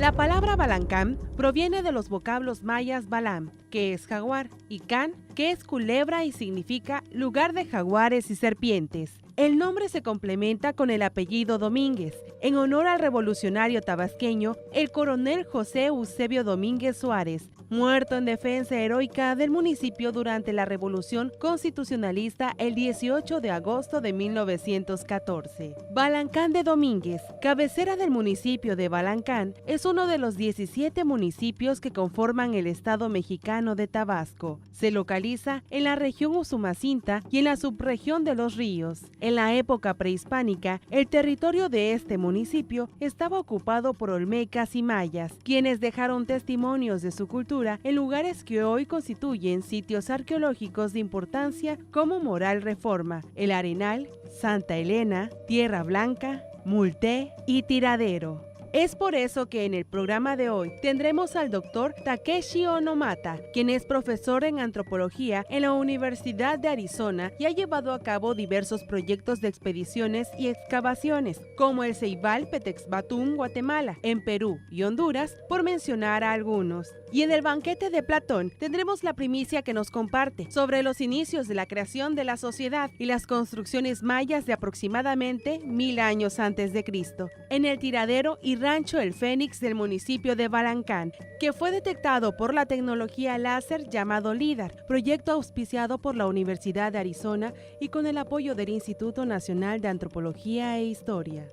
La palabra Balancán proviene de los vocablos mayas balam, que es jaguar, y can, que es culebra y significa lugar de jaguares y serpientes. El nombre se complementa con el apellido Domínguez, en honor al revolucionario tabasqueño, el coronel José Eusebio Domínguez Suárez, muerto en defensa heroica del municipio durante la Revolución Constitucionalista el 18 de agosto de 1914. Balancán de Domínguez, cabecera del municipio de Balancán, es uno de los 17 municipios que conforman el estado mexicano de Tabasco. Se localiza en la región Usumacinta y en la subregión de Los Ríos. En la época prehispánica, el territorio de este municipio estaba ocupado por olmecas y mayas, quienes dejaron testimonios de su cultura en lugares que hoy constituyen sitios arqueológicos de importancia como Moral Reforma, El Arenal, Santa Elena, Tierra Blanca, Multé y Tiradero. Es por eso que en el programa de hoy tendremos al doctor Takeshi Onomata, quien es profesor en antropología en la Universidad de Arizona y ha llevado a cabo diversos proyectos de expediciones y excavaciones, como el Ceibal Petexbatún, Guatemala, en Perú y Honduras, por mencionar a algunos. Y en el banquete de Platón tendremos la primicia que nos comparte sobre los inicios de la creación de la sociedad y las construcciones mayas de aproximadamente 1000 años antes de Cristo, en el Tiradero y Rancho El Fénix del municipio de Balancán, que fue detectado por la tecnología láser llamado LIDAR, proyecto auspiciado por la Universidad de Arizona y con el apoyo del Instituto Nacional de Antropología e Historia.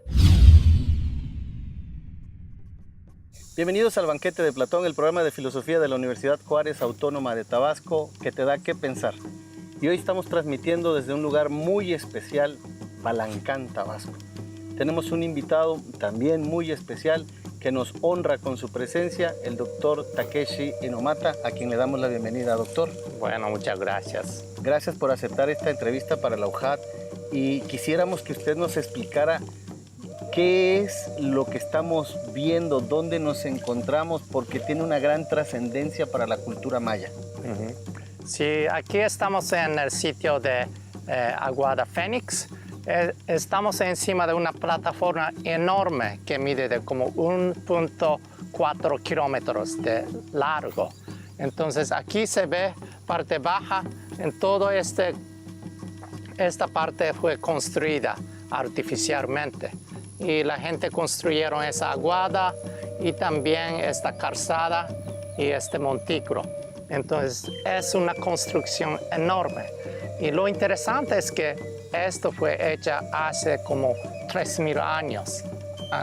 Bienvenidos al Banquete de Platón, el programa de filosofía de la Universidad Juárez Autónoma de Tabasco, que te da qué pensar. Y hoy estamos transmitiendo desde un lugar muy especial, Balancán, Tabasco. Tenemos un invitado también muy especial que nos honra con su presencia, el doctor Takeshi Onomata, a quien le damos la bienvenida, doctor. Bueno, muchas gracias. Gracias por aceptar esta entrevista para la UJAT y quisiéramos que usted nos explicara qué es lo que estamos viendo, dónde nos encontramos, porque tiene una gran trascendencia para la cultura maya. Sí, aquí estamos en el sitio de Aguada Fénix. Estamos encima de una plataforma enorme que mide de como 1.4 kilómetros de largo. Entonces aquí se ve parte baja, en todo esta parte fue construida artificialmente. Y la gente construyeron esa aguada y también esta calzada y este montículo. Entonces es una construcción enorme. Y lo interesante es que esto fue hecha hace como 3000 años.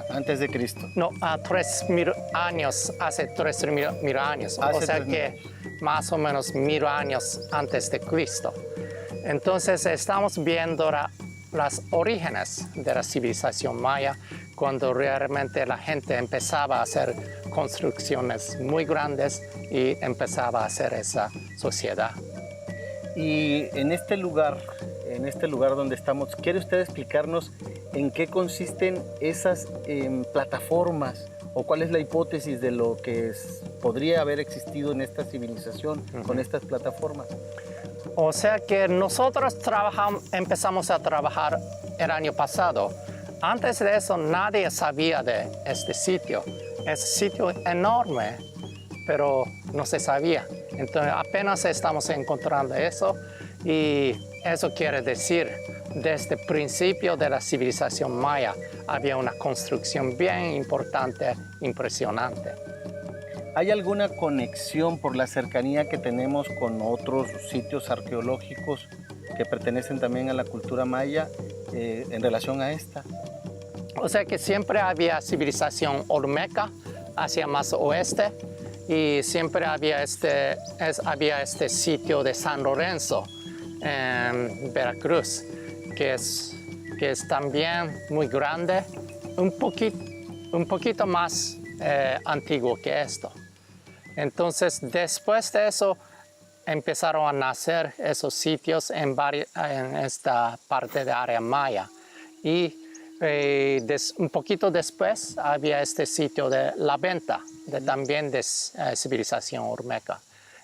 Antes de Cristo. No, 3000 años, hace 3000 años. O sea que más o menos 1000 años antes de Cristo. Entonces estamos viendo las orígenes de la civilización maya, cuando realmente la gente empezaba a hacer construcciones muy grandes y empezaba a hacer esa sociedad. Y en este lugar donde estamos, ¿quiere usted explicarnos en qué consisten esas plataformas o cuál es la hipótesis de lo que podría haber existido en esta civilización con estas plataformas? O sea que nosotros empezamos a trabajar el año pasado. Antes de eso nadie sabía de este sitio. Es un sitio enorme, pero no se sabía. Entonces apenas estamos encontrando eso y eso quiere decir, desde el principio de la civilización maya había una construcción bien importante, impresionante. ¿Hay alguna conexión por la cercanía que tenemos con otros sitios arqueológicos que pertenecen también a la cultura maya en relación a esta? O sea que siempre había civilización olmeca hacia más oeste y siempre había había sitio de San Lorenzo en Veracruz, que es que es también muy grande, un poquito más antiguo que esto. Entonces, después de eso, empezaron a nacer esos sitios en esta parte de área maya. Y un poquito después había este sitio de La Venta, también de civilización olmeca.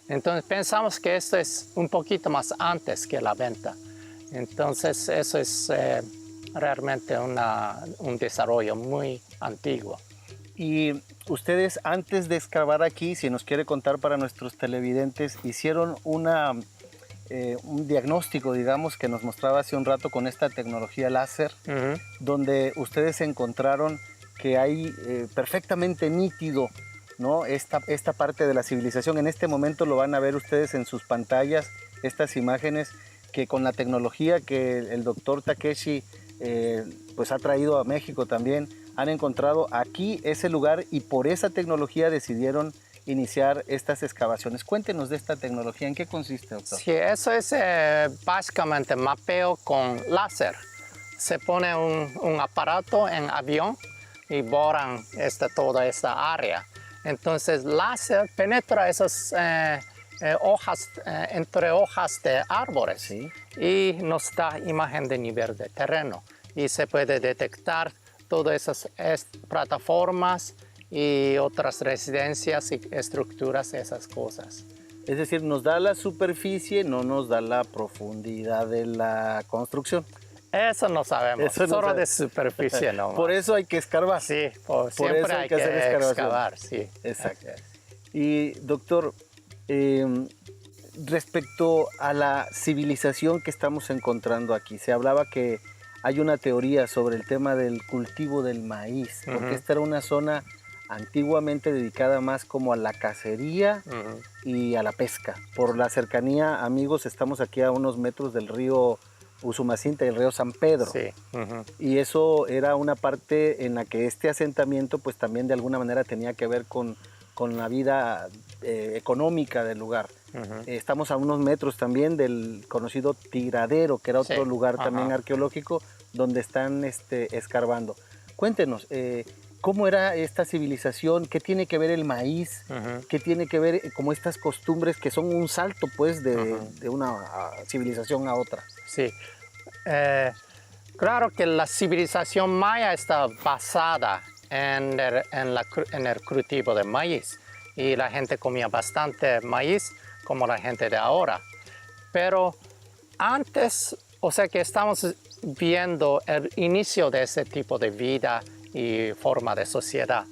Entonces pensamos que esto es un poquito más antes que La Venta. Entonces eso es realmente un desarrollo muy antiguo. Y ustedes, antes de excavar aquí, si nos quiere contar para nuestros televidentes, hicieron un diagnóstico, digamos, que nos mostraba hace un rato con esta tecnología láser, donde ustedes encontraron que hay perfectamente nítido, ¿no? Esta parte de la civilización. En este momento lo van a ver ustedes en sus pantallas, estas imágenes que con la tecnología que el doctor Takeshi pues ha traído a México también, han encontrado aquí ese lugar y por esa tecnología decidieron iniciar estas excavaciones. Cuéntenos de esta tecnología, ¿en qué consiste, doctor? Sí, eso es básicamente mapeo con láser. Se pone un aparato en avión y borran toda esta área. Entonces, láser penetra esas hojas, entre hojas de árboles, ¿sí? Y nos da imagen de nivel de terreno. Y se puede detectar todas esas plataformas y otras residencias y estructuras, esas cosas. Es decir, nos da la superficie, no nos da la profundidad de la construcción. Eso no sabemos, solo de superficie nomás. Por eso hay que escarbar. Sí, siempre hay que excavar, sí. Exacto. Y doctor, respecto a la civilización que estamos encontrando aquí, se hablaba que hay una teoría sobre el tema del cultivo del maíz, porque esta era una zona antiguamente dedicada más como a la cacería y a la pesca. Por la cercanía, amigos, estamos aquí a unos metros del río Usumacinta y el río San Pedro. Sí. Y eso era una parte en la que este asentamiento pues también de alguna manera tenía que ver con la vida económica del lugar. Estamos a unos metros también del conocido Tiradero, que era otro lugar también arqueológico donde están escarbando. Cuéntenos, ¿cómo era esta civilización? ¿Qué tiene que ver el maíz? ¿Qué tiene que ver como estas costumbres que son un salto pues de una civilización a otra? Sí, claro que la civilización maya está basada en el cultivo de maíz y la gente comía bastante maíz como la gente de ahora. Pero antes, o sea que estamos viendo el inicio de ese tipo de vida y forma de sociedad.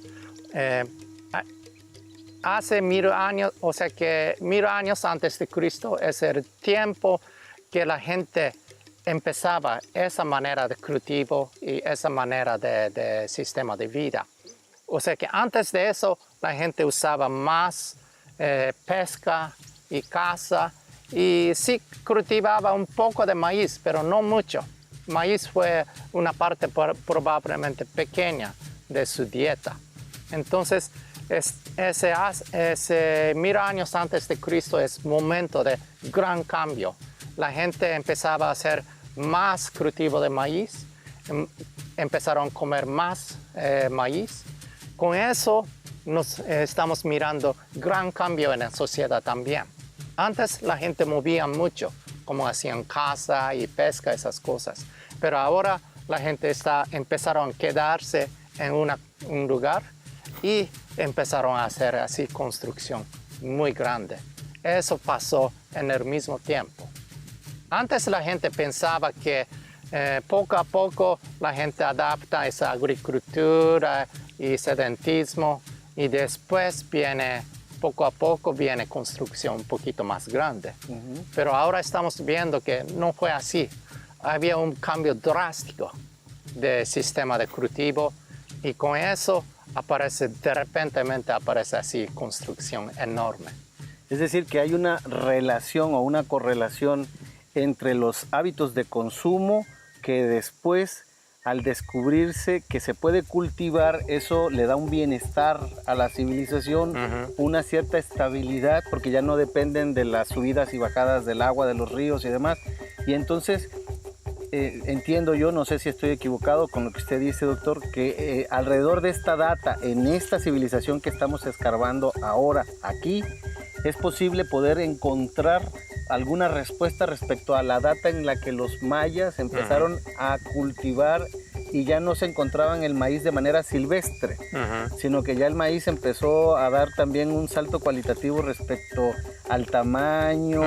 Hace 1000 años, o sea que 1000 años antes de Cristo es el tiempo que la gente empezaba esa manera de cultivo y esa manera de sistema de vida. O sea que antes de eso la gente usaba más pesca y caza y sí cultivaba un poco de maíz, pero no mucho. Maíz fue una parte probablemente pequeña de su dieta. Entonces, ese 1000 años antes de Cristo es momento de gran cambio. La gente empezaba a hacer más cultivo de maíz, empezaron a comer más maíz. Con eso estamos mirando gran cambio en la sociedad también. Antes la gente movía mucho, como hacían caza y pesca, esas cosas. Pero ahora la gente empezaron a quedarse en un lugar y empezaron a hacer así construcción muy grande. Eso pasó en el mismo tiempo. Antes la gente pensaba que poco a poco la gente adapta a esa agricultura y sedentismo y después poco a poco viene construcción un poquito más grande. Pero ahora estamos viendo que no fue así. Había un cambio drástico del sistema de cultivo y con eso de repente aparece así construcción enorme. Es decir, que hay una relación o una correlación entre los hábitos de consumo que después, al descubrirse que se puede cultivar, eso le da un bienestar a la civilización, una cierta estabilidad, porque ya no dependen de las subidas y bajadas del agua, de los ríos y demás. Y entonces entiendo yo, no sé si estoy equivocado con lo que usted dice, doctor, que alrededor de esta data, en esta civilización que estamos escarbando ahora aquí, es posible poder encontrar alguna respuesta respecto a la data en la que los mayas empezaron a cultivar y ya no se encontraban el maíz de manera silvestre, sino que ya el maíz empezó a dar también un salto cualitativo respecto al tamaño,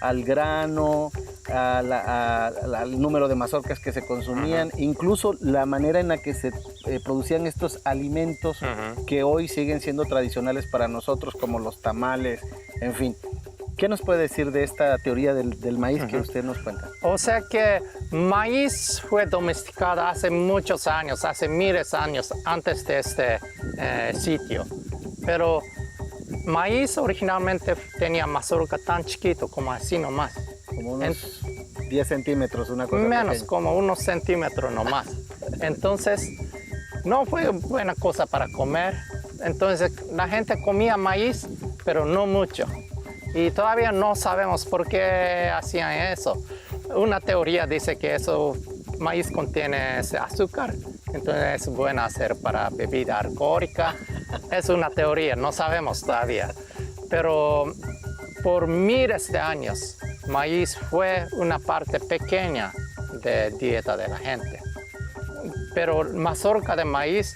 al grano, al número de mazorcas que se consumían, incluso la manera en la que se producían estos alimentos que hoy siguen siendo tradicionales para nosotros, como los tamales, en fin. ¿Qué nos puede decir de esta teoría del maíz que usted nos cuenta? O sea que maíz fue domesticado hace muchos años, hace miles de años antes de este sitio. Pero maíz originalmente tenía mazorca tan chiquito como así nomás. Como unos 10 centímetros, una cosa menos, pequeña. como unos centímetros nomás. Entonces, no fue buena cosa para comer. Entonces, la gente comía maíz, pero no mucho. Y todavía no sabemos por qué hacían eso. Una teoría dice que maíz contiene ese azúcar, entonces es bueno hacer para bebida alcohólica. Es una teoría, no sabemos todavía. Pero por miles de años, maíz fue una parte pequeña de dieta de la gente. Pero mazorca de maíz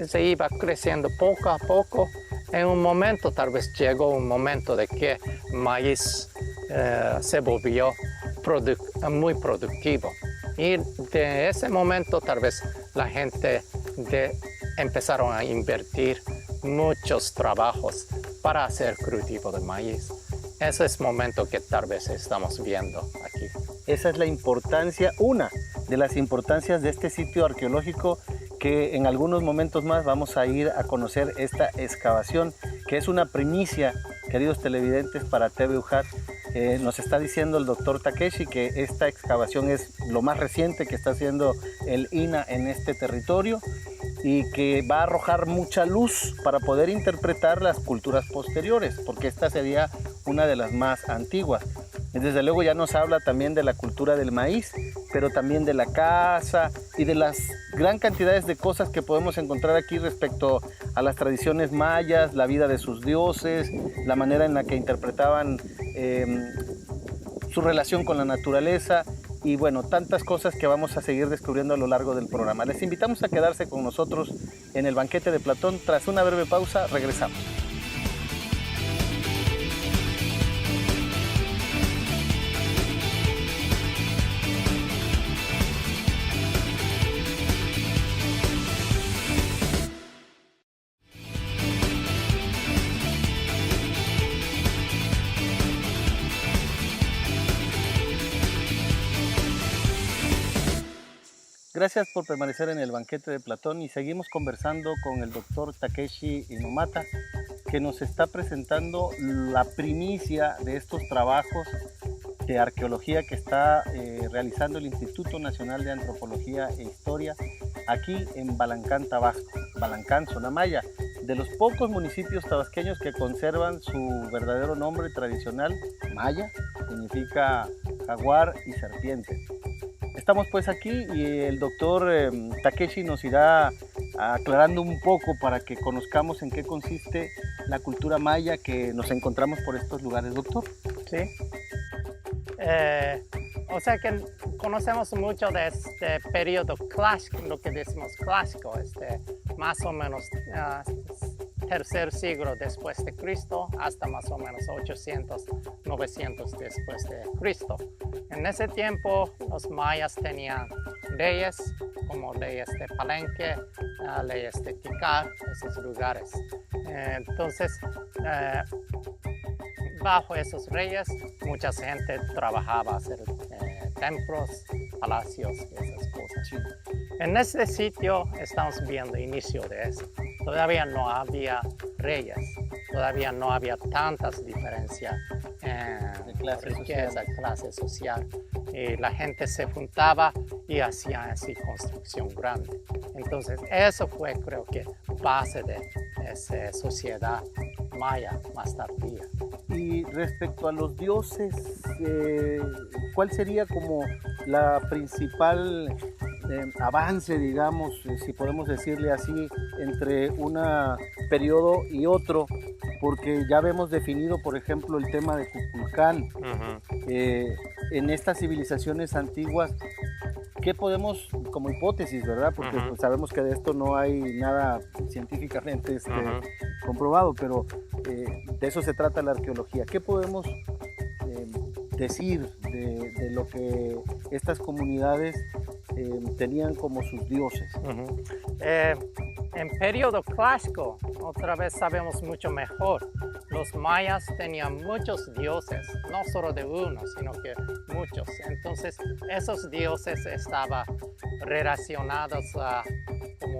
se iba creciendo poco a poco. En un momento, tal vez llegó un momento de que maíz se volvió muy productivo. Y de ese momento, tal vez la gente empezaron a invertir muchos trabajos para hacer cultivo de maíz. Ese es el momento que tal vez estamos viendo aquí. Esa es la importancia, una de las importancias de este sitio arqueológico, que en algunos momentos más vamos a ir a conocer esta excavación, que es una primicia, queridos televidentes, para TV UJAT. Nos está diciendo el doctor Takeshi que esta excavación es lo más reciente que está haciendo el INAH en este territorio y que va a arrojar mucha luz para poder interpretar las culturas posteriores, porque esta sería una de las más antiguas. Desde luego ya nos habla también de la cultura del maíz, pero también de la caza y de las gran cantidades de cosas que podemos encontrar aquí respecto a las tradiciones mayas, la vida de sus dioses, la manera en la que interpretaban su relación con la naturaleza y bueno, tantas cosas que vamos a seguir descubriendo a lo largo del programa. Les invitamos a quedarse con nosotros en el banquete de Platón. Tras una breve pausa, regresamos. Gracias por permanecer en el banquete de Platón y seguimos conversando con el doctor Takeshi Inomata, que nos está presentando la primicia de estos trabajos de arqueología que está realizando el Instituto Nacional de Antropología e Historia aquí en Balancán, Tabasco. Balancán, zona maya, de los pocos municipios tabasqueños que conservan su verdadero nombre tradicional, maya, significa jaguar y serpiente. Estamos pues aquí y el doctor Takeshi nos irá aclarando un poco para que conozcamos en qué consiste la cultura maya que nos encontramos por estos lugares, doctor. Sí. O sea que conocemos mucho de este periodo clásico, lo que decimos clásico, más o menos tercer siglo después de Cristo hasta más o menos 800, 900 después de Cristo. En ese tiempo los mayas tenían leyes como leyes de Palenque, leyes de Tikal, esos lugares. Entonces, bajo esos reyes, mucha gente trabajaba hacer templos, palacios y esas cosas. Sí. En este sitio estamos viendo el inicio de eso. Todavía no había reyes, todavía no había tantas diferencias en riqueza, clase social. Y la gente se juntaba y hacía así construcción grande. Entonces, eso fue, creo que, base de esa sociedad maya más tardía. Y respecto a los dioses, ¿cuál sería como la principal avance, digamos, si podemos decirle así, entre un periodo y otro? Porque ya vemos definido, por ejemplo, el tema de Kukulcán. En estas civilizaciones antiguas, ¿qué podemos, como hipótesis, verdad? Porque pues, sabemos que de esto no hay nada científicamente comprobado, pero de eso se trata la arqueología. ¿Qué podemos decir de lo que estas comunidades tenían como sus dioses? En periodo clásico, otra vez sabemos mucho mejor. Los mayas tenían muchos dioses, no solo de uno, sino que muchos. Entonces, esos dioses estaban relacionados a como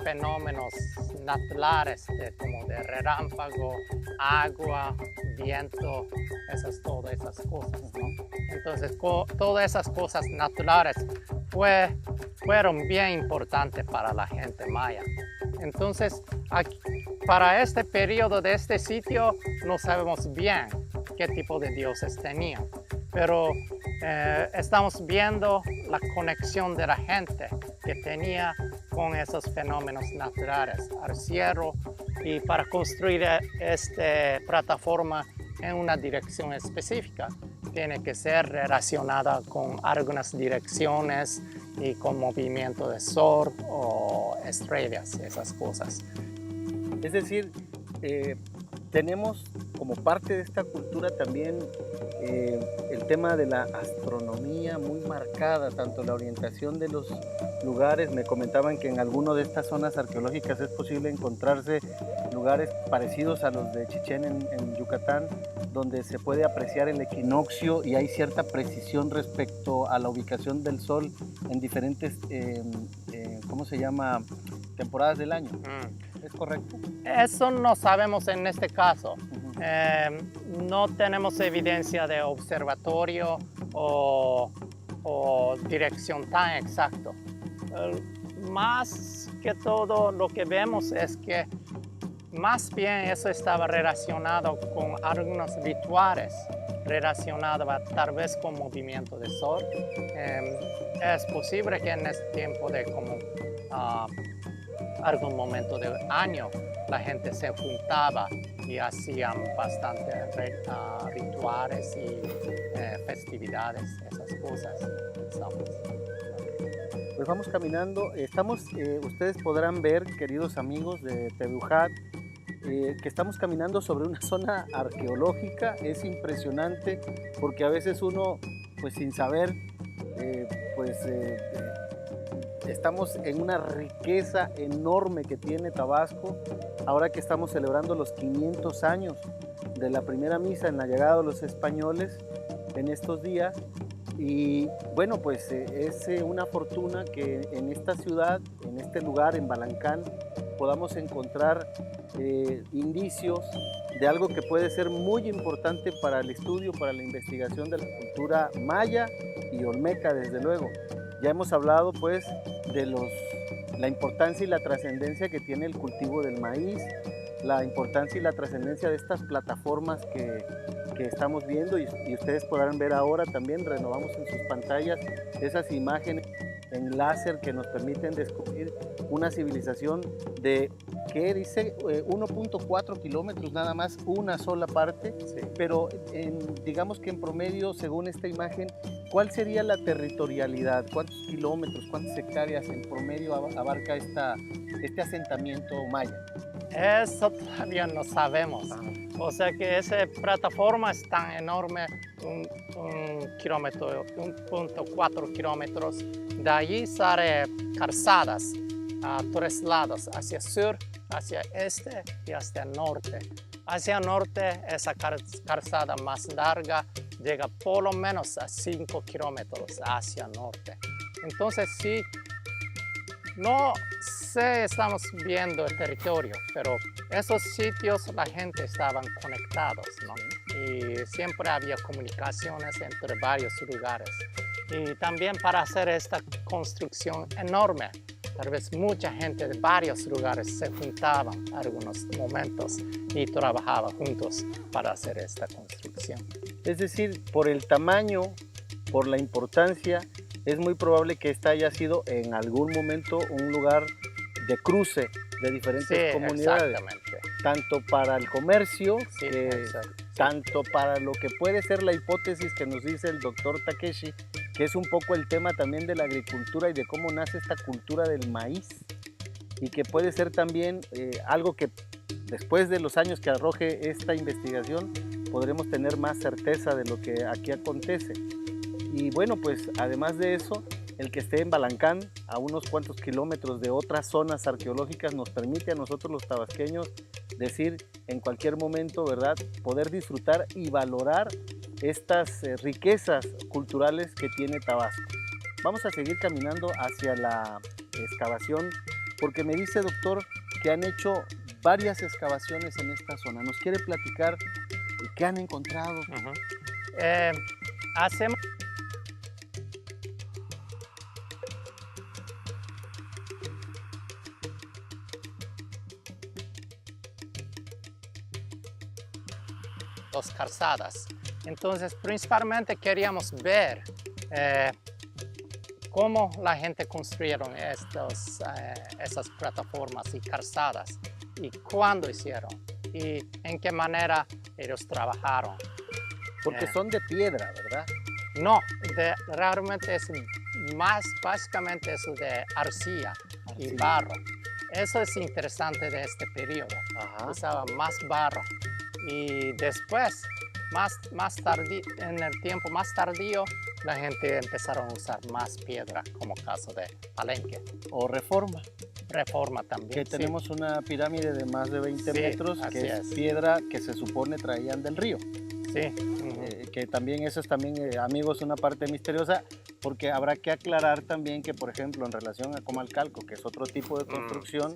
fenómenos naturales, como de relámpago, agua, viento, todas esas cosas, ¿no? Entonces, todas esas cosas naturales fueron bien importantes para la gente maya. Entonces, para este periodo de este sitio no sabemos bien qué tipo de dioses tenían, pero estamos viendo la conexión de la gente que tenía con esos fenómenos naturales al cielo, y para construir esta plataforma en una dirección específica tiene que ser relacionada con algunas direcciones y con movimiento de sol o estrellas, esas cosas. Es decir, tenemos como parte de esta cultura también el tema de la astronomía muy marcada, tanto la orientación de los lugares. Me comentaban que en alguna de estas zonas arqueológicas es posible encontrarse lugares parecidos a los de Chichén en Yucatán, donde se puede apreciar el equinoccio y hay cierta precisión respecto a la ubicación del sol en diferentes, ¿cómo se llama?, temporadas del año. ¿Es correcto? Eso no sabemos en este caso. No tenemos evidencia de observatorio o dirección tan exacto. Más que todo lo que vemos es que más bien eso estaba relacionado con algunos rituales relacionados tal vez con movimiento de sol. Es posible que en este tiempo de como algún momento del año la gente se juntaba y hacían bastantes rituales y festividades, esas cosas. Pues vamos caminando, ustedes podrán ver, queridos amigos de Tebujat, que estamos caminando sobre una zona arqueológica. Es impresionante porque a veces uno, pues sin saber, estamos en una riqueza enorme que tiene Tabasco, ahora que estamos celebrando los 500 años de la primera misa en la llegada de los españoles en estos días. Y bueno, pues es una fortuna que en esta ciudad, en este lugar, en Balancán, podamos encontrar indicios de algo que puede ser muy importante para el estudio, para la investigación de la cultura maya y olmeca, desde luego. Ya hemos hablado pues de la importancia y la trascendencia que tiene el cultivo del maíz, la importancia y la trascendencia de estas plataformas que estamos viendo, y ustedes podrán ver ahora también, renovamos en sus pantallas esas imágenes en láser que nos permiten descubrir una civilización de, ¿qué dice? 1.4 kilómetros nada más, una sola parte, sí. Pero digamos que en promedio, según esta imagen, ¿cuál sería la territorialidad? ¿Cuántos kilómetros, cuántas hectáreas en promedio abarca este asentamiento maya? Eso todavía no sabemos. O sea que esa plataforma es tan enorme, 1.4 kilómetros. De allí salen calzadas a 3 lados, hacia sur, hacia este y hacia el norte. Hacia el norte, esa calzada más larga llega por lo menos a 5 kilómetros hacia el norte. Entonces sí, no sé, estamos viendo el territorio, pero esos sitios la gente estaban conectados, ¿no? Y siempre había comunicaciones entre varios lugares. Y también para hacer esta construcción enorme, tal vez mucha gente de varios lugares se juntaban en algunos momentos y trabajaban juntos para hacer esta construcción. Es decir, por el tamaño, por la importancia, es muy probable que esta haya sido en algún momento un lugar de cruce de diferentes comunidades. Exactamente. Tanto para el comercio, Sí, exacto. tanto para lo que puede ser la hipótesis que nos dice el doctor Takeshi, que es un poco el tema también de la agricultura y de cómo nace esta cultura del maíz, y que puede ser también algo que después de los años que arroje esta investigación podremos tener más certeza de lo que aquí acontece. Y bueno, pues además de eso, el que esté en Balancán, a unos cuantos kilómetros de otras zonas arqueológicas, nos permite a nosotros los tabasqueños decir en cualquier momento, ¿verdad?, poder disfrutar y valorar estas riquezas culturales que tiene Tabasco. Vamos a seguir caminando hacia la excavación, porque me dice, doctor, que han hecho varias excavaciones en esta zona. ¿Nos quiere platicar qué han encontrado? Hacemos dos calzadas. Entonces, principalmente queríamos ver cómo la gente construyeron esas plataformas y calzadas y cuándo hicieron y en qué manera ellos trabajaron. Porque son de piedra, ¿verdad? No, realmente es básicamente es de arcilla y barro. Eso es interesante de este periodo. Usaba más barro. Y después, en el tiempo más tardío, la gente empezaron a usar más piedra, como caso de Palenque. O Reforma. Reforma también. Que tenemos una pirámide de más de 20 metros, que es piedra que se supone traían del río. Sí. Que también eso es también, amigos, una parte misteriosa, porque habrá que aclarar también que, por ejemplo, en relación a Comalcalco, que es otro tipo de construcción,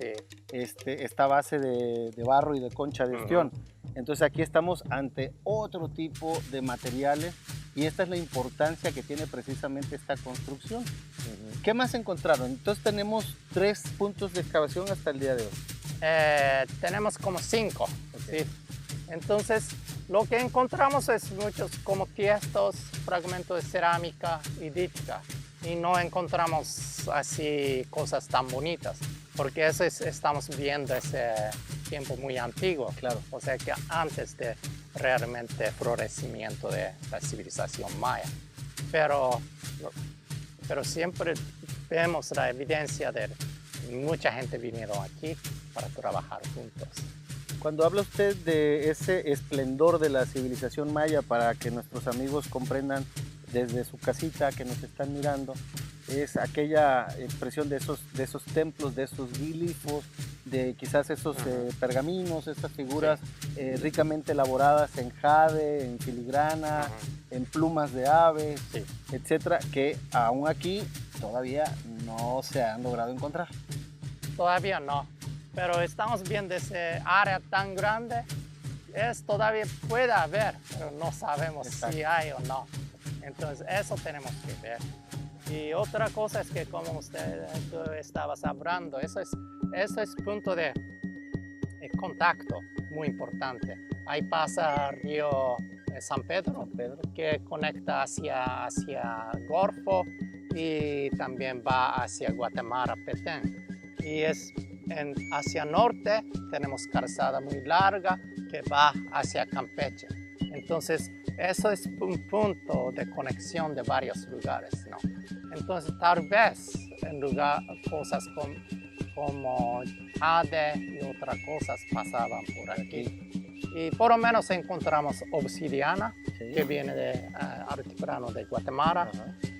esta base de barro y de concha de ostión. Entonces aquí estamos ante otro tipo de materiales y esta es la importancia que tiene precisamente esta construcción. ¿Qué más encontraron? Entonces tenemos 3 puntos de excavación hasta el día de hoy. Tenemos como 5. ¿Sí? Entonces, lo que encontramos es muchos como tiestos, fragmentos de cerámica y díptica. Y no encontramos así cosas tan bonitas, porque eso estamos viendo ese tiempo muy antiguo. Claro. O sea que antes de realmente florecimiento de la civilización maya. Pero siempre vemos la evidencia de mucha gente vinieron aquí para trabajar juntos. Cuando habla usted de ese esplendor de la civilización maya, para que nuestros amigos comprendan desde su casita que nos están mirando, es aquella expresión de esos templos, de esos glifos, de quizás esos pergaminos, estas figuras ricamente elaboradas en jade, en filigrana, en plumas de aves, etcétera, que aún aquí todavía no se han logrado encontrar. Todavía no. Pero estamos viendo ese área tan grande, todavía puede haber, pero no sabemos si hay o no. Entonces eso tenemos que ver. Y otra cosa es que, como tú estabas hablando, eso es punto de contacto muy importante. Ahí pasa el río San Pedro, que conecta hacia Golfo y también va hacia Guatemala, Petén. Y hacia norte tenemos calzada muy larga que va hacia Campeche. Entonces, eso es un punto de conexión de varios lugares, ¿no? Entonces, tal vez en cosas como jade y otras cosas pasaban por aquí. Y por lo menos encontramos obsidiana, que viene del altiplano de Guatemala,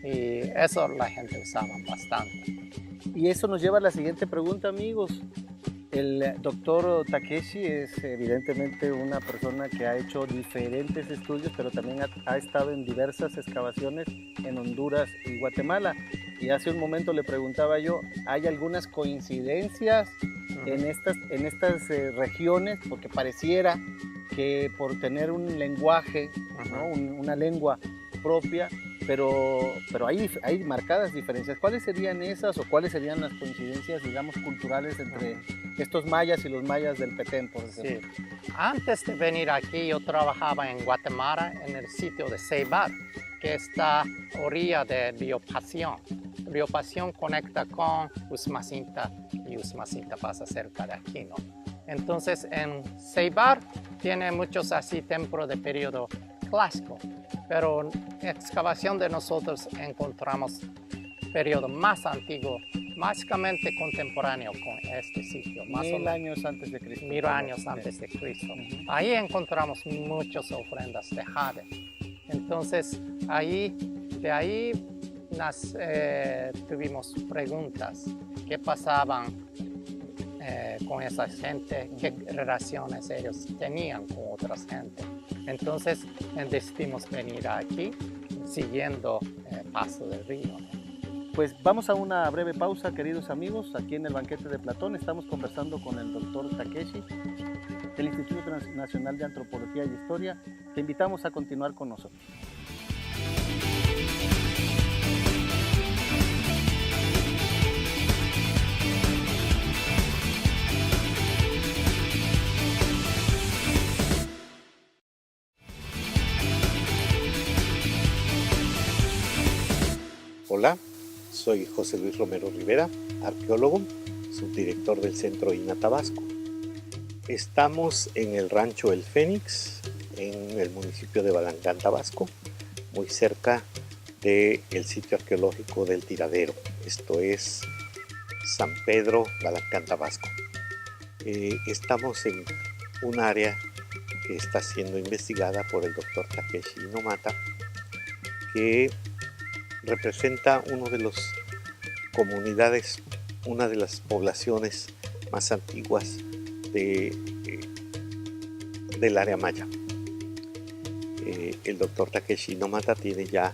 y eso la gente usaba bastante. Y eso nos lleva a la siguiente pregunta, amigos. El doctor Takeshi es evidentemente una persona que ha hecho diferentes estudios, pero también ha estado en diversas excavaciones en Honduras y Guatemala. Y hace un momento le preguntaba yo, ¿hay algunas coincidencias en estas regiones? Porque pareciera que por tener un lenguaje, ¿no? una lengua propia, pero hay marcadas diferencias. ¿Cuáles serían esas o cuáles serían las coincidencias, digamos, culturales entre estos mayas y los mayas del Petén, por ejemplo? Sí. Antes de venir aquí, yo trabajaba en Guatemala en el sitio de Ceibar, que está a orilla de Río Pasión. Río Pasión conecta con Usumacinta y Usumacinta pasa cerca de aquí, ¿no? Entonces, en Ceibar tiene muchos así templos de periodo clásico, pero en excavación de nosotros encontramos periodo más antiguo, básicamente contemporáneo con este sitio. Más o 1000 años antes de Cristo. 1000 años antes de Cristo. Ahí encontramos muchas ofrendas de jade. Entonces, de ahí tuvimos preguntas. ¿Qué pasaban con esa gente? ¿Qué relaciones ellos tenían con otras gente? Entonces, decidimos venir aquí siguiendo el paso del río. Pues vamos a una breve pausa, queridos amigos. Aquí en el banquete de Platón estamos conversando con el doctor Takeshi del Instituto Nacional de Antropología y Historia. Te invitamos a continuar con nosotros. Hola, soy José Luis Romero Rivera, arqueólogo, subdirector del Centro INA Tabasco. Estamos en el rancho El Fénix, en el municipio de Balancán, Tabasco, muy cerca del sitio arqueológico del Tiradero. Esto es San Pedro, Balancán, Tabasco. Estamos en un área que está siendo investigada por el doctor Takeshi Inomata, que representa una de las comunidades, una de las poblaciones más antiguas del área maya. El doctor Takeshi Inomata tiene ya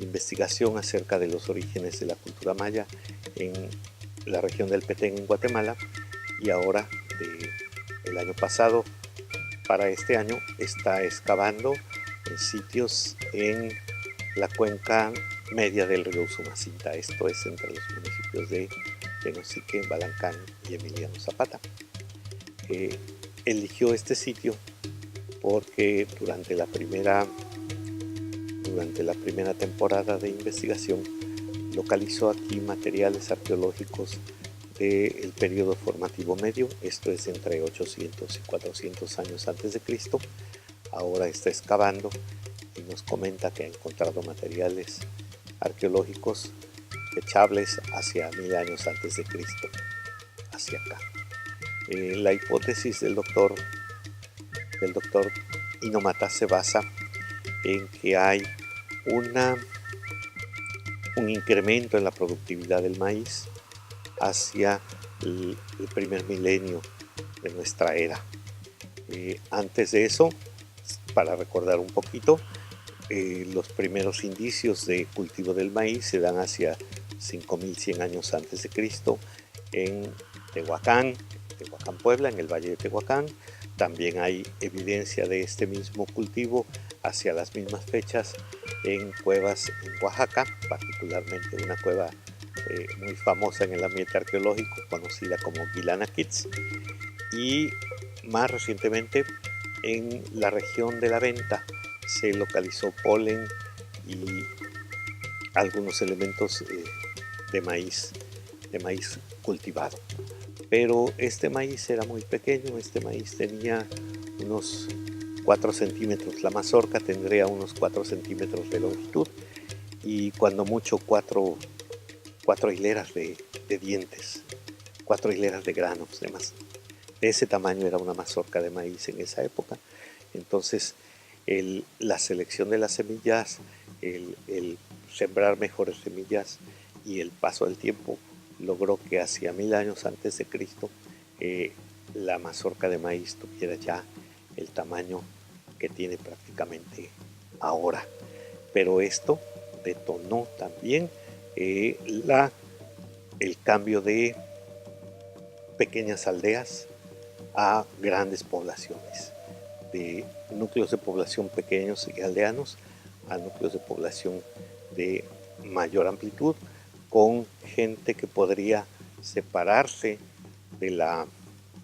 investigación acerca de los orígenes de la cultura maya en la región del Petén en Guatemala, y ahora el año pasado para este año está excavando en sitios en la cuenca media del río Usumacinta, esto es entre los municipios de Tenosique, Balancán y Emiliano Zapata. Eligió este sitio porque durante la primera temporada de investigación localizó aquí materiales arqueológicos del periodo formativo medio, esto es entre 800 y 400 años antes de Cristo. Ahora está excavando y nos comenta que ha encontrado materiales arqueológicos fechables hacia 1000 años antes de Cristo, hacia acá. La hipótesis del doctor Inomata se basa en que hay un incremento en la productividad del maíz hacia el primer milenio de nuestra era. Antes de eso, para recordar un poquito, los primeros indicios de cultivo del maíz se dan hacia 5100 años antes de Cristo en Tehuacán, Puebla, en el Valle de Tehuacán. También hay evidencia de este mismo cultivo hacia las mismas fechas en cuevas en Oaxaca, particularmente una cueva muy famosa en el ambiente arqueológico conocida como Guilanaquitz, y más recientemente en la región de la Venta se localizó polen y algunos elementos de maíz cultivado. Pero este maíz era muy pequeño, este maíz tenía unos 4 centímetros, la mazorca tendría unos 4 centímetros de longitud y cuando mucho 4 hileras de dientes, 4 hileras de granos, demás. De ese tamaño era una mazorca de maíz en esa época. Entonces la selección de las semillas, el sembrar mejores semillas y el paso del tiempo logró que hacia 1000 años antes de Cristo la mazorca de maíz tuviera ya el tamaño que tiene prácticamente ahora. Pero esto detonó también el cambio de pequeñas aldeas a grandes poblaciones, de núcleos de población pequeños y aldeanos a núcleos de población de mayor amplitud, con gente que podría separarse de la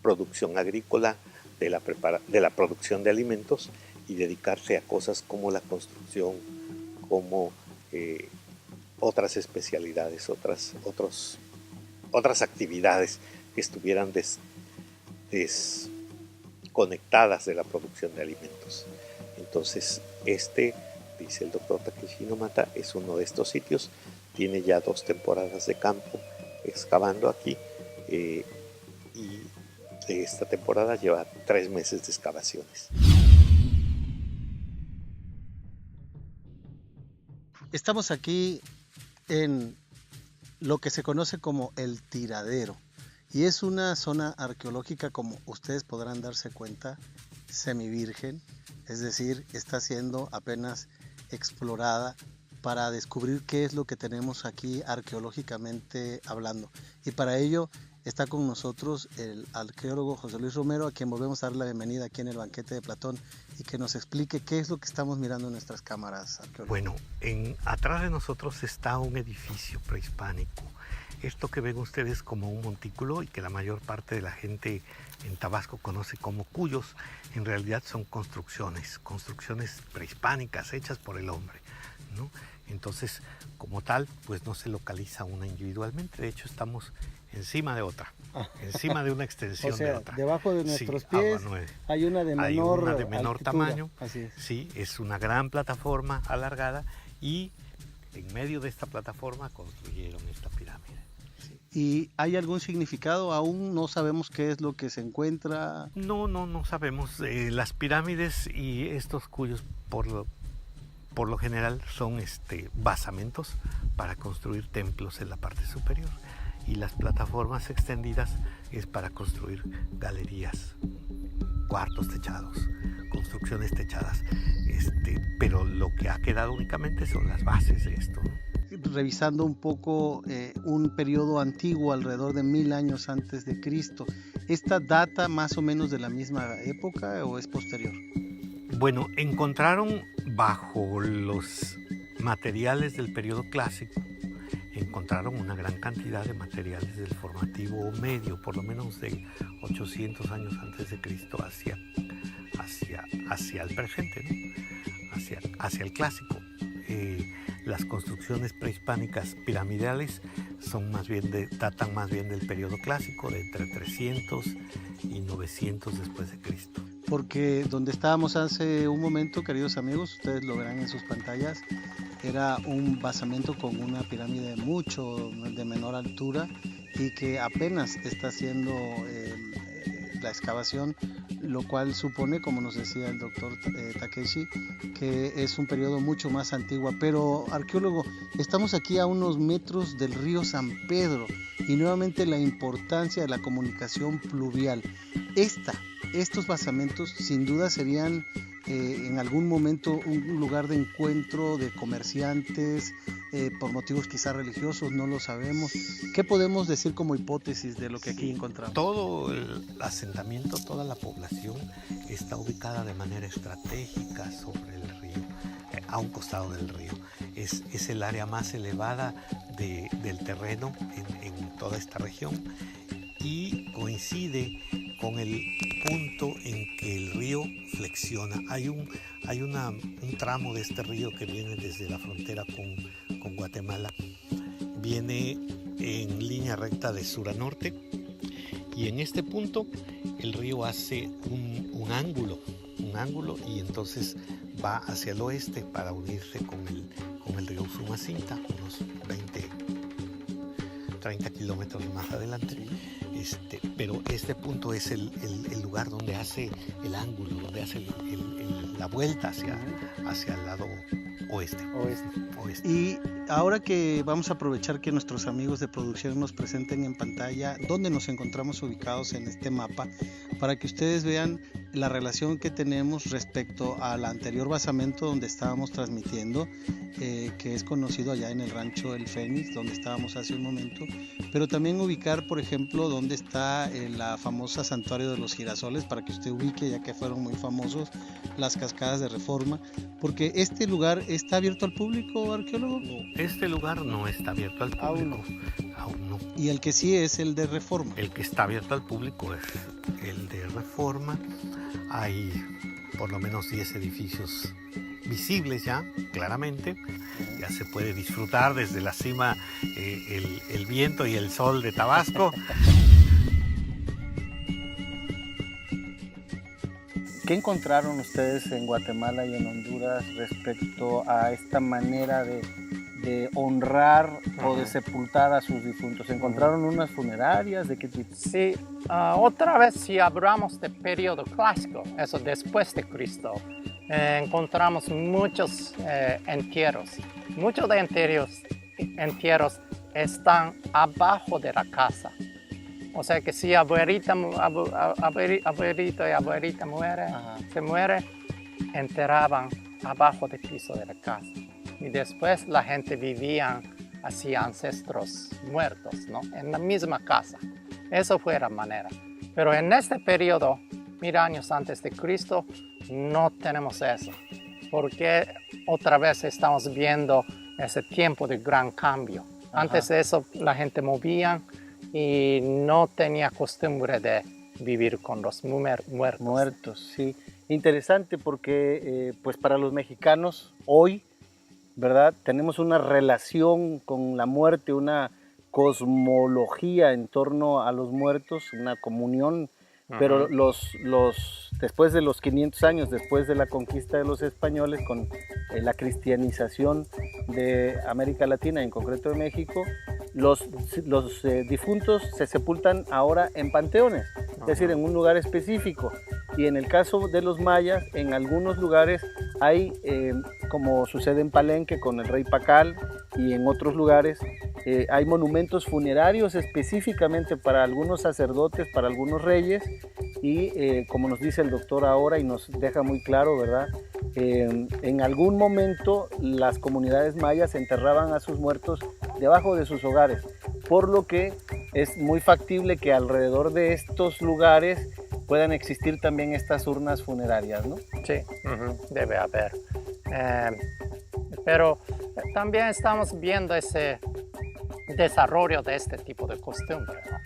producción agrícola, de la producción de alimentos, y dedicarse a cosas como la construcción, como otras especialidades, otras actividades que estuvieran desconectadas de la producción de alimentos. Entonces, dice el doctor Takeshi Inomata, es uno de estos sitios. Tiene ya 2 temporadas de campo excavando aquí, y de esta temporada lleva 3 meses de excavaciones. Estamos aquí en lo que se conoce como el Tiradero, y es una zona arqueológica, como ustedes podrán darse cuenta, semivirgen, es decir, está siendo apenas explorada para descubrir qué es lo que tenemos aquí arqueológicamente hablando. Y para ello está con nosotros el arqueólogo José Luis Romero, a quien volvemos a dar la bienvenida aquí en el Banquete de Platón, y que nos explique qué es lo que estamos mirando en nuestras cámaras arqueológicas. Bueno, atrás de nosotros está un edificio prehispánico. Esto que ven ustedes como un montículo y que la mayor parte de la gente en Tabasco conoce como cuyos, en realidad son construcciones prehispánicas hechas por el hombre, ¿no? Entonces, como tal, pues no se localiza una individualmente. De hecho, estamos encima de otra, encima de una extensión, o sea, de otra. Debajo de nuestros sí, pies hay una de menor altitud, tamaño. Así es. Sí, es una gran plataforma alargada, y en medio de esta plataforma construyeron esta pirámide. ¿Y hay algún significado? ¿Aún no sabemos qué es lo que se encuentra? No sabemos. Las pirámides y estos cuyos por lo general son basamentos para construir templos en la parte superior, y las plataformas extendidas es para construir galerías, cuartos techados, construcciones techadas, pero lo que ha quedado únicamente son las bases de esto, ¿no? Revisando un poco un periodo antiguo, alrededor de 1000 años antes de Cristo, ¿esta data más o menos de la misma época o es posterior? Bueno, encontraron bajo los materiales del periodo clásico, encontraron una gran cantidad de materiales del formativo medio, por lo menos de 800 años antes de Cristo hacia el presente, ¿no? hacia el clásico. Las construcciones prehispánicas piramidales datan más bien del periodo clásico, de entre 300 y 900 después de Cristo. Porque donde estábamos hace un momento, queridos amigos, ustedes lo verán en sus pantallas, era un basamento con una pirámide mucho de menor altura y que apenas está haciendo la excavación, lo cual supone, como nos decía el doctor Takeshi, que es un periodo mucho más antiguo. Pero, arqueólogo, estamos aquí a unos metros del río San Pedro, y nuevamente la importancia de la comunicación pluvial. Estos basamentos sin duda serían en algún momento un lugar de encuentro de comerciantes, por motivos quizás religiosos, no lo sabemos. ¿Qué podemos decir como hipótesis de lo que aquí encontramos? Todo el asentamiento, toda la población está ubicada de manera estratégica sobre el río, a un costado del río. Es el área más elevada del terreno en toda esta región, y coincide con el punto en que el río flexiona. Hay un tramo de este río que viene desde la frontera con Guatemala, viene en línea recta de sur a norte, y en este punto el río hace un ángulo, y entonces va hacia el oeste para unirse con el río Usumacinta, unos 30 kilómetros más adelante. Pero este punto es el lugar donde hace el ángulo, donde hace la vuelta hacia el lado oeste. Y ahora que vamos a aprovechar que nuestros amigos de producción nos presenten en pantalla dónde nos encontramos ubicados en este mapa, para que ustedes vean la relación que tenemos respecto al anterior basamento donde estábamos transmitiendo, que es conocido allá en el rancho El Fénix, donde estábamos hace un momento, pero también ubicar, por ejemplo, dónde está la famosa Santuario de los Girasoles, para que usted ubique, ya que fueron muy famosos, las cascadas de Reforma, porque este lugar está abierto al público, arqueólogo. No, este lugar no está abierto al público. Aún no. Y el que sí es el de Reforma. El que está abierto al público es el de Reforma. Hay por lo menos 10 edificios visibles ya, claramente. Ya se puede disfrutar desde la cima el viento y el sol de Tabasco. ¿Qué encontraron ustedes en Guatemala y en Honduras respecto a esta manera de honrar o de sepultar a sus difuntos? ¿Encontraron unas funerarias? ¿De qué tipo? Sí, otra vez si hablamos de periodo clásico, eso después de Cristo, encontramos muchos entierros. Muchos de entierros están abajo de la casa. O sea que si abuelito y abuelita se muere, enterraban abajo del piso de la casa. Y después la gente vivía así ancestros muertos, ¿no? En la misma casa. Eso fue la manera. Pero en este periodo, 1000 años antes de Cristo, no tenemos eso. Porque otra vez estamos viendo ese tiempo de gran cambio. Antes de eso la gente movía y no tenía costumbre de vivir con los muertos. Muertos, sí. Interesante porque pues para los mexicanos hoy, ¿verdad? Tenemos una relación con la muerte, una cosmología en torno a los muertos, una comunión, pero después de los 500 años, después de la conquista de los españoles, con la cristianización de América Latina, en concreto de México, los difuntos se sepultan ahora en panteones, es decir, en un lugar específico. Y en el caso de los mayas, en algunos lugares hay, como sucede en Palenque con el rey Pacal, y en otros lugares hay monumentos funerarios específicamente para algunos sacerdotes, para algunos reyes, y como nos dice el doctor ahora y nos deja muy claro, ¿verdad? En algún momento las comunidades mayas enterraban a sus muertos debajo de sus hogares, por lo que es muy factible que alrededor de estos lugares puedan existir también estas urnas funerarias, ¿no? Sí, debe haber. Pero también estamos viendo ese desarrollo de este tipo de costumbre, ¿no?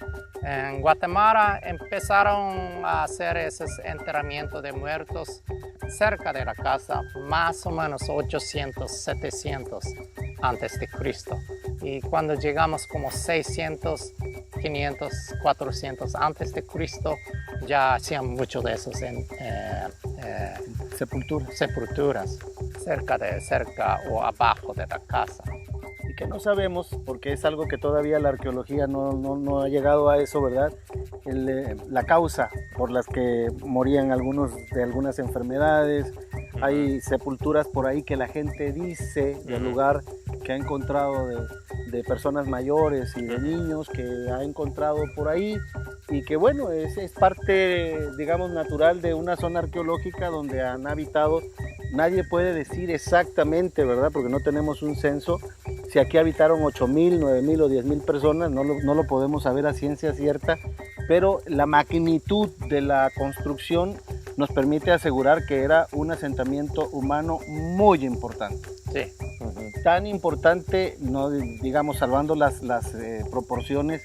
En Guatemala empezaron a hacer esos enterramientos de muertos cerca de la casa, más o menos 800, 700 antes de Cristo. Y cuando llegamos como 600, 500, 400 antes de Cristo, ya hacían mucho de esos sepulturas cerca o abajo de la casa. Y que no sabemos, porque es algo que todavía la arqueología no ha llegado a eso, ¿verdad? La causa por las que morían algunos de algunas enfermedades. Hay sepulturas por ahí que la gente dice del lugar que ha encontrado de personas mayores y de niños que ha encontrado por ahí, y que bueno, es parte, digamos, natural de una zona arqueológica donde han habitado. Nadie puede decir exactamente, ¿verdad? Porque no tenemos un censo. Si aquí habitaron 8,000, 9,000 o 10,000 personas, no lo podemos saber a ciencia cierta, pero la magnitud de la construcción nos permite asegurar que era un asentamiento humano muy importante. Sí. Tan importante, no digamos salvando las proporciones,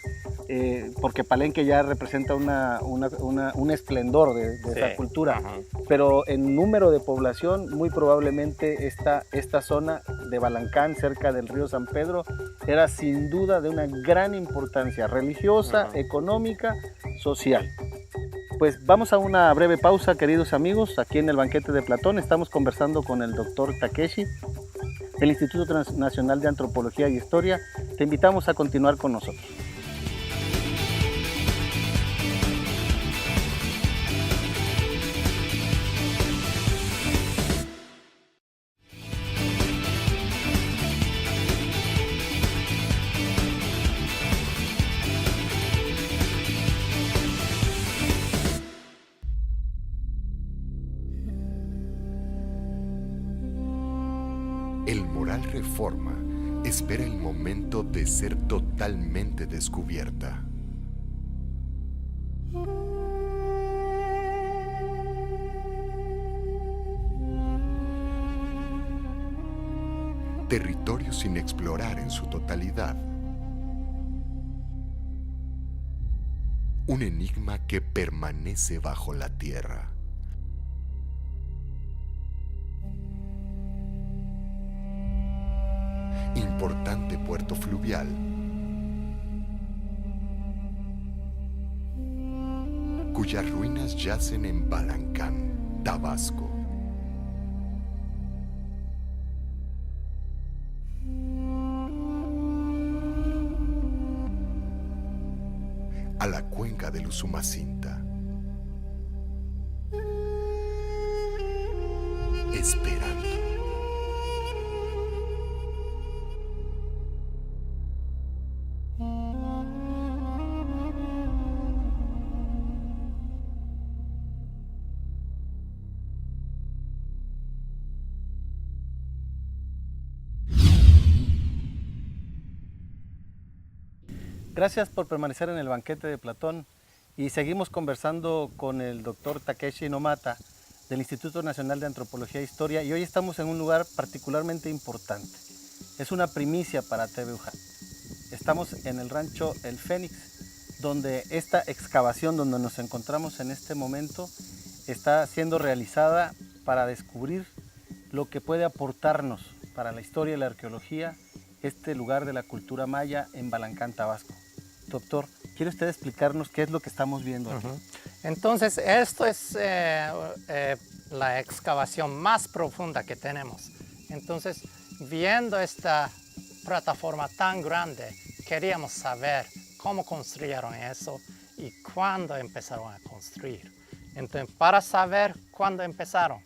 porque Palenque ya representa un esplendor de esa cultura, pero en número de población muy probablemente esta zona de Balancán, cerca del río San Pedro, era sin duda de una gran importancia religiosa, económica, social. Pues vamos a una breve pausa, queridos amigos. Aquí en el Banquete de Platón estamos conversando con el doctor Takeshi del Instituto Nacional de Antropología y Historia. Te invitamos a continuar con nosotros. El Catedral Reforma espera el momento de ser totalmente descubierta. Territorio sin explorar en su totalidad. Un enigma que permanece bajo la tierra. Importante puerto fluvial. Cuyas ruinas yacen en Balancán, Tabasco. A la cuenca del Usumacinta. Esperando. Gracias por permanecer en el banquete de Platón y seguimos conversando con el doctor Takeshi Nomata del Instituto Nacional de Antropología e Historia y hoy estamos en un lugar particularmente importante. Es una primicia para TV UJAT. Estamos en el rancho El Fénix, donde esta excavación donde nos encontramos en este momento está siendo realizada para descubrir lo que puede aportarnos para la historia y la arqueología este lugar de la cultura maya en Balancán, Tabasco. Doctor, ¿quiere usted explicarnos qué es lo que estamos viendo aquí? Entonces, esto es la excavación más profunda que tenemos. Entonces, viendo esta plataforma tan grande, queríamos saber cómo construyeron eso y cuándo empezaron a construir. Entonces, para saber cuándo empezaron,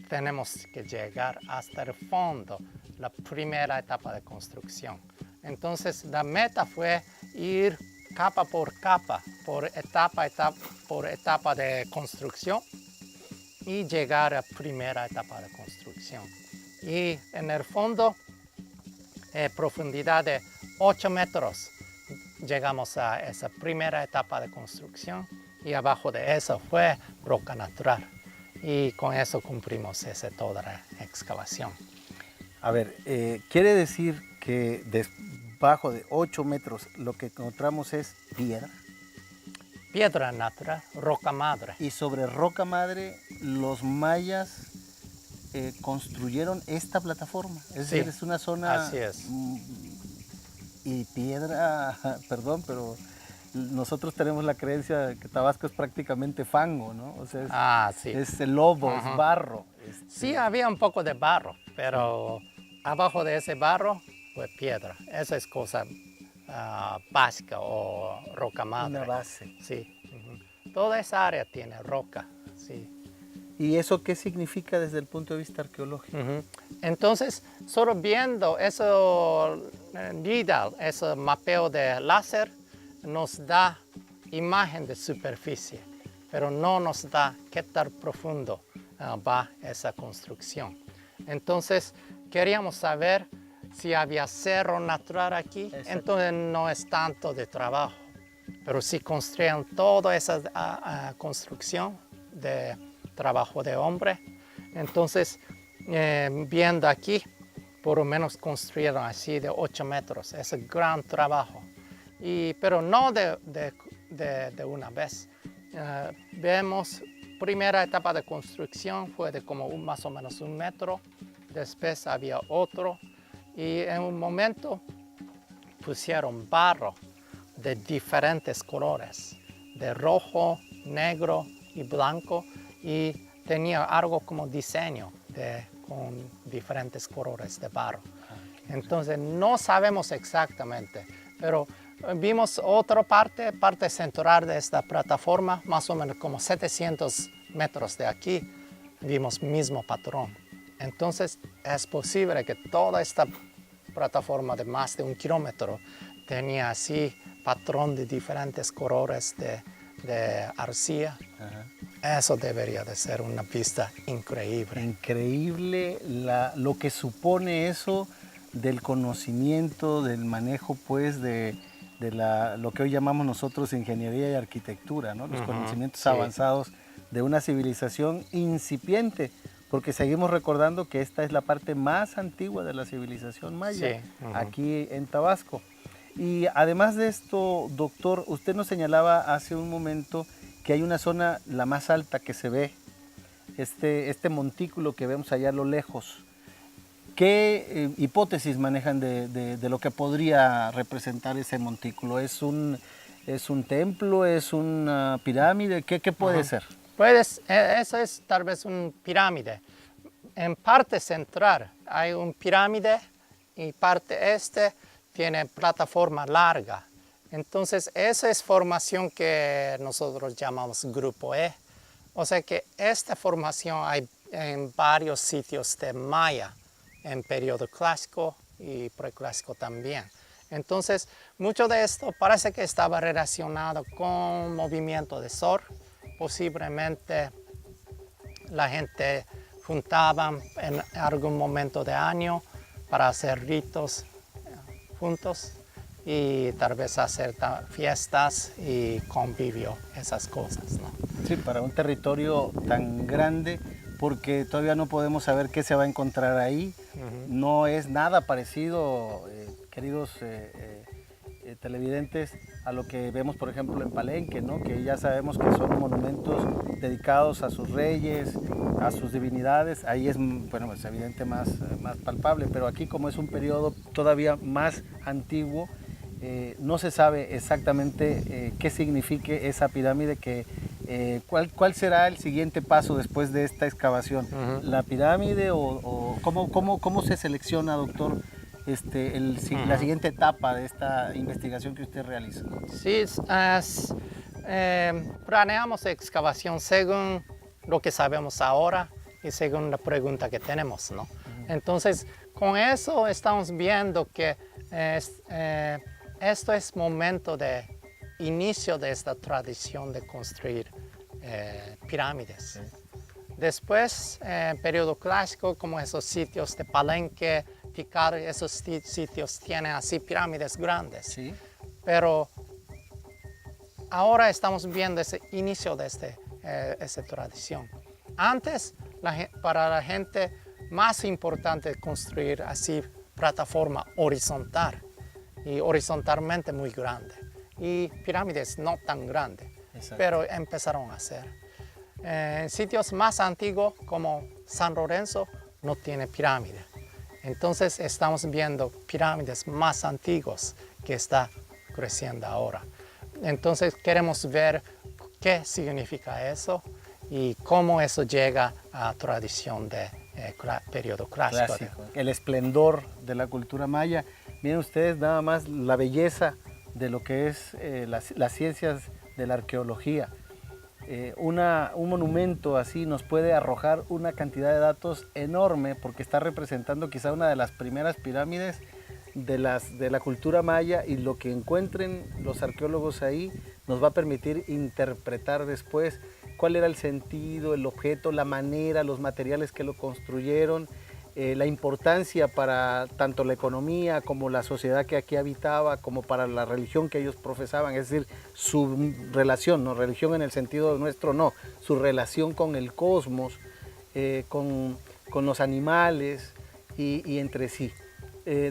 tenemos que llegar hasta el fondo, la primera etapa de construcción. Entonces, la meta fue ir capa por capa, por etapa de construcción y llegar a la primera etapa de construcción. Y en el fondo, profundidad de 8 metros, llegamos a esa primera etapa de construcción y abajo de eso fue roca natural. Y con eso cumplimos toda la excavación. A ver, ¿quiere decir que debajo de 8 metros lo que encontramos es piedra? Piedra natural, roca madre. Y sobre roca madre los mayas construyeron esta plataforma. Es decir, es una zona... Así es. Y piedra, perdón, pero nosotros tenemos la creencia de que Tabasco es prácticamente fango, ¿no? O sea, es lobo, es barro. Sí, había un poco de barro, pero abajo de ese barro fue piedra. Esa es cosa básica o roca madre. Una base. Sí. Toda esa área tiene roca, sí. ¿Y eso qué significa desde el punto de vista arqueológico? Entonces, solo viendo eso, ese mapeo de láser, nos da imagen de superficie, pero no nos da qué tan profundo va esa construcción. Entonces, queríamos saber si había cerro natural aquí. Exacto. Entonces no es tanto de trabajo, pero si construyeron toda esa construcción de trabajo de hombre, entonces viendo aquí, por lo menos construyeron así de 8 metros, es un gran trabajo, pero no de una vez. Vemos, primera etapa de construcción fue de como más o menos 1 metro, después había otro, y en un momento pusieron barro de diferentes colores, de rojo, negro y blanco, y tenía algo como diseño con diferentes colores de barro. Entonces no sabemos exactamente, pero vimos otra parte central de esta plataforma, más o menos como 700 metros de aquí, vimos mismo patrón. Entonces es posible que toda esta plataforma de más de 1 kilómetro tenía así patrón de diferentes colores de arcilla. Eso debería de ser una pista increíble. Increíble lo que supone eso del conocimiento, del manejo pues de lo que hoy llamamos nosotros ingeniería y arquitectura, ¿no? Los conocimientos avanzados de una civilización incipiente, porque seguimos recordando que esta es la parte más antigua de la civilización maya, aquí en Tabasco. Y además de esto, doctor, usted nos señalaba hace un momento que hay una zona, la más alta que se ve, este montículo que vemos allá a lo lejos. ¿Qué hipótesis manejan de lo que podría representar ese montículo? ¿Es un templo? ¿Es una pirámide? ¿Qué puede ser? Pues eso es tal vez una pirámide. En parte central hay una pirámide y parte este tiene plataforma larga. Entonces esa es formación que nosotros llamamos Grupo E. O sea que esta formación hay en varios sitios de Maya, en periodo clásico y preclásico también. Entonces, mucho de esto parece que estaba relacionado con movimiento de sol. Posiblemente la gente juntaba en algún momento de año para hacer ritos juntos y tal vez hacer fiestas y convivio, esas cosas, ¿no? Sí, para un territorio tan grande, porque todavía no podemos saber qué se va a encontrar ahí. No es nada parecido, queridos televidentes, a lo que vemos, por ejemplo, en Palenque, ¿no? Que ya sabemos que son monumentos dedicados a sus reyes, a sus divinidades. Ahí es, bueno, es evidente más palpable, pero aquí, como es un periodo todavía más antiguo, no se sabe exactamente qué signifique esa pirámide, ¿cuál será el siguiente paso después de esta excavación? ¿La pirámide o cómo se selecciona, doctor, la siguiente etapa de esta investigación que usted realiza? Sí, planeamos excavación según lo que sabemos ahora y según la pregunta que tenemos, ¿no? Entonces, con eso estamos viendo que esto es momento de inicio de esta tradición de construir pirámides. Después, en periodo clásico, como esos sitios de Palenque, Tikal, esos sitios tienen así pirámides grandes. Sí. Pero ahora estamos viendo ese inicio de esta tradición. Antes, para la gente, más importante construir así plataforma horizontal y horizontalmente muy grande. Y pirámides no tan grandes, pero empezaron a hacer. En sitios más antiguos como San Lorenzo no tiene pirámide. Entonces estamos viendo pirámides más antiguos que está creciendo ahora. Entonces queremos ver qué significa eso y cómo eso llega a tradición de periodo clásico. El esplendor de la cultura maya. Miren ustedes nada más la belleza de lo que es las ciencias de la arqueología. Un monumento así nos puede arrojar una cantidad de datos enorme porque está representando quizá una de las primeras pirámides de la cultura maya, y lo que encuentren los arqueólogos ahí nos va a permitir interpretar después cuál era el sentido, el objeto, la manera, los materiales que lo construyeron, la importancia para tanto la economía como la sociedad que aquí habitaba, como para la religión que ellos profesaban, es decir, su relación, no religión en el sentido nuestro, no, su relación con el cosmos, con los animales y entre sí.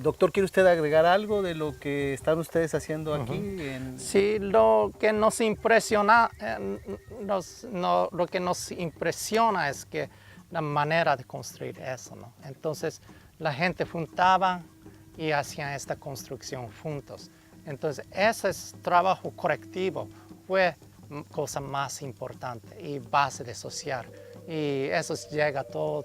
Doctor, ¿quiere usted agregar algo de lo que están ustedes haciendo aquí? Sí, lo que nos impresiona, lo que nos impresiona es que la manera de construir eso, ¿no? Entonces, la gente juntaba y hacían esta construcción juntos. Entonces, ese trabajo colectivo fue cosa más importante y base de social. Y eso llega todo,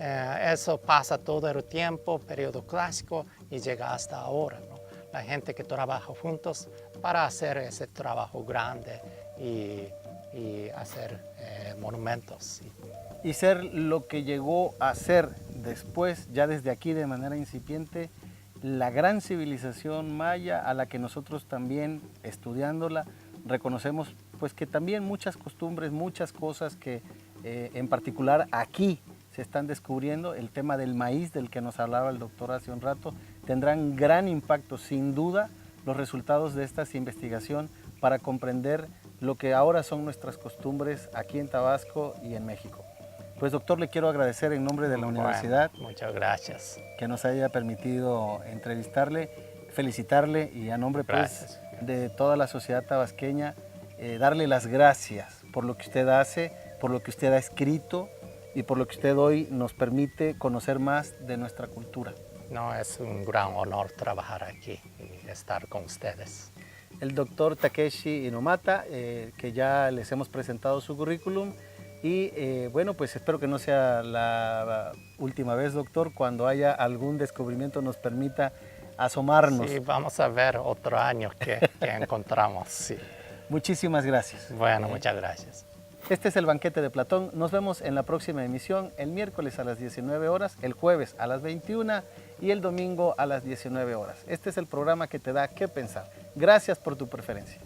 eso pasa todo el tiempo, periodo clásico, y llega hasta ahora, ¿no? La gente que trabaja juntos para hacer ese trabajo grande y hacer monumentos. Y ser lo que llegó a ser después, ya desde aquí de manera incipiente, la gran civilización maya, a la que nosotros también, estudiándola, reconocemos pues que también muchas costumbres, muchas cosas que en particular aquí se están descubriendo. El tema del maíz, del que nos hablaba el doctor hace un rato, tendrán gran impacto, sin duda, los resultados de esta investigación para comprender lo que ahora son nuestras costumbres aquí en Tabasco y en México. Pues doctor, le quiero agradecer en nombre de la universidad muchas gracias. que nos haya permitido entrevistarle, felicitarle y a nombre pues, de toda la sociedad tabasqueña, darle las gracias por lo que usted hace, por lo que usted ha escrito y por lo que usted hoy nos permite conocer más de nuestra cultura. No, es un gran honor trabajar aquí y estar con ustedes. El doctor Takeshi Inomata, que ya les hemos presentado su currículum. Y bueno, pues espero que no sea la última vez, doctor, cuando haya algún descubrimiento nos permita asomarnos. Sí, vamos a ver otro año que encontramos. Sí. Muchísimas gracias. Bueno, muchas gracias. Este es el Banquete de Platón. Nos vemos en la próxima emisión, el miércoles a las 19 horas, el jueves a las 21 y el domingo a las 19 horas. Este es el programa que te da qué pensar. Gracias por tu preferencia.